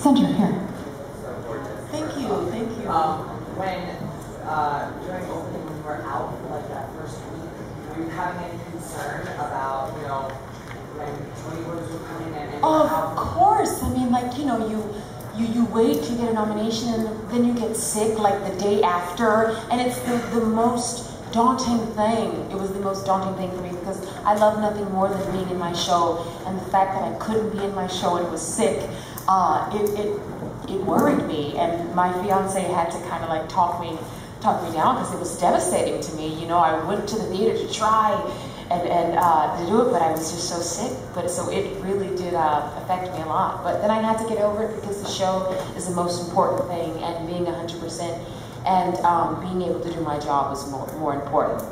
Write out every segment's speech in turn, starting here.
Center, here. Thank you, thank you. During opening, when you were out for like that first week, were you having any concern about, you know, when Hollywood were coming in? Of course. I mean, like, you know, you wait to get a nomination and then you get sick like the day after, and it's the most daunting thing. It was the most daunting thing for me because I love nothing more than being in my show, and the fact that I couldn't be in my show and was sick, it worried me, and my fiance had to kind of like talk me down because it was devastating to me. You know, I went to the theater to try and to do it, but I was just so sick. But so it really did affect me a lot. But then I had to get over it because the show is the most important thing, and being 100% and being able to do my job was more important.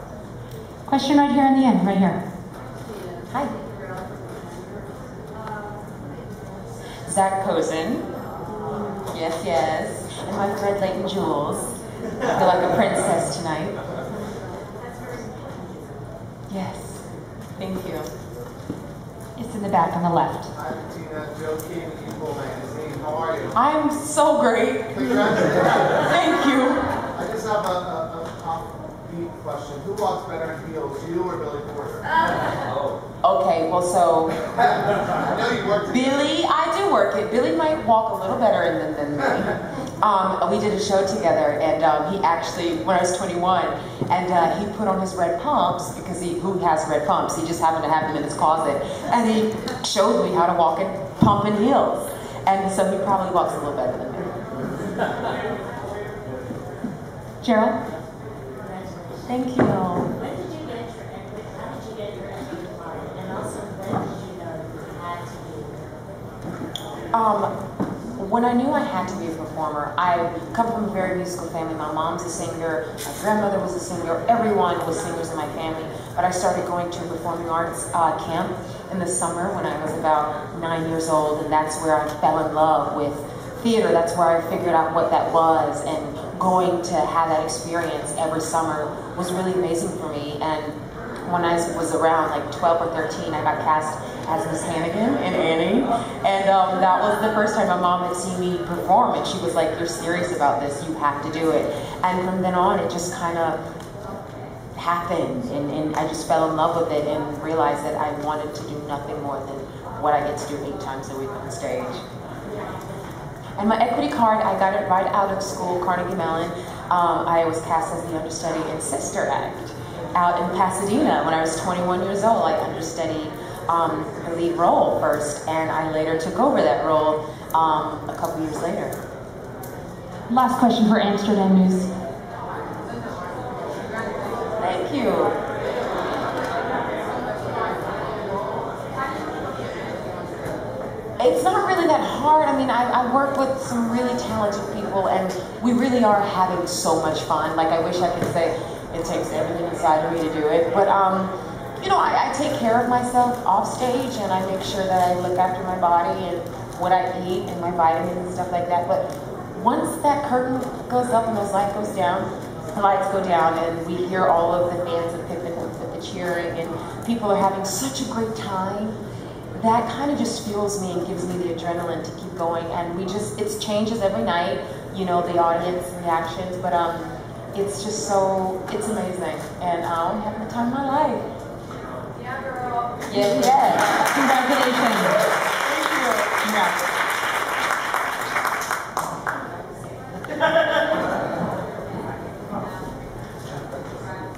Question right here in the end, right here. Hi. Zach Posen. Yes, yes. And my friend Leighton Jules. I feel like a princess tonight. Yes. Thank you. It's in the back on the left. Hi, Patina, Joe King, People Magazine. How are you? I'm so great. Congratulations. Thank you. I just have a offbeat question. Who walks better in heels, you or Billy Porter? Okay, well, so I know you worked together. Billy, I do work it. Billy might walk a little better than me. We did a show together, and he actually, when I was 21, and he put on his red pumps because who has red pumps? He just happened to have them in his closet, and he showed me how to walk in pump in heels, and so he probably walks a little better than me. Gerald? Thank you. When did you get your equity? How did you get your equity card? And also, when did you know you had to be? When I knew I had to be a performer, I come from a very musical family. My mom's a singer, my grandmother was a singer, everyone was singers in my family. But I started going to a performing arts camp in the summer when I was about 9 years old, and that's where I fell in love with theater. That's where I figured out what that was, and going to have that experience every summer was really amazing for me. And when I was around like 12 or 13, I got cast as Miss Hannigan in Annie, and that was the first time my mom had seen me perform, and she was like, "You're serious about this, you have to do it." And from then on, it just kind of happened, and I just fell in love with it and realized that I wanted to do nothing more than what I get to do 8 times a week on stage. And my equity card, I got it right out of school, Carnegie Mellon. I was cast as the understudy in Sister Act out in Pasadena when I was 21 years old. I understudied the lead role first, and I later took over that role a couple years later. Last question for Amsterdam News. Thank you. It's not really that hard. I mean, I work with some really talented people, and we really are having so much fun. Like, I wish I could say it takes everything inside of me to do it, but you know, I take care of myself off stage, and I make sure that I look after my body and what I eat and my vitamins and stuff like that. But once that curtain goes up and those lights go down, and we hear all of the fans of Pippin with the cheering, and people are having such a great time, that kind of just fuels me and gives me the adrenaline to keep going. And it changes every night, you know, the audience reactions, but it's just it's amazing, and I'm having the time of my life. Yeah, girl. Yes, yes. Congratulations. Thank you. Congrats.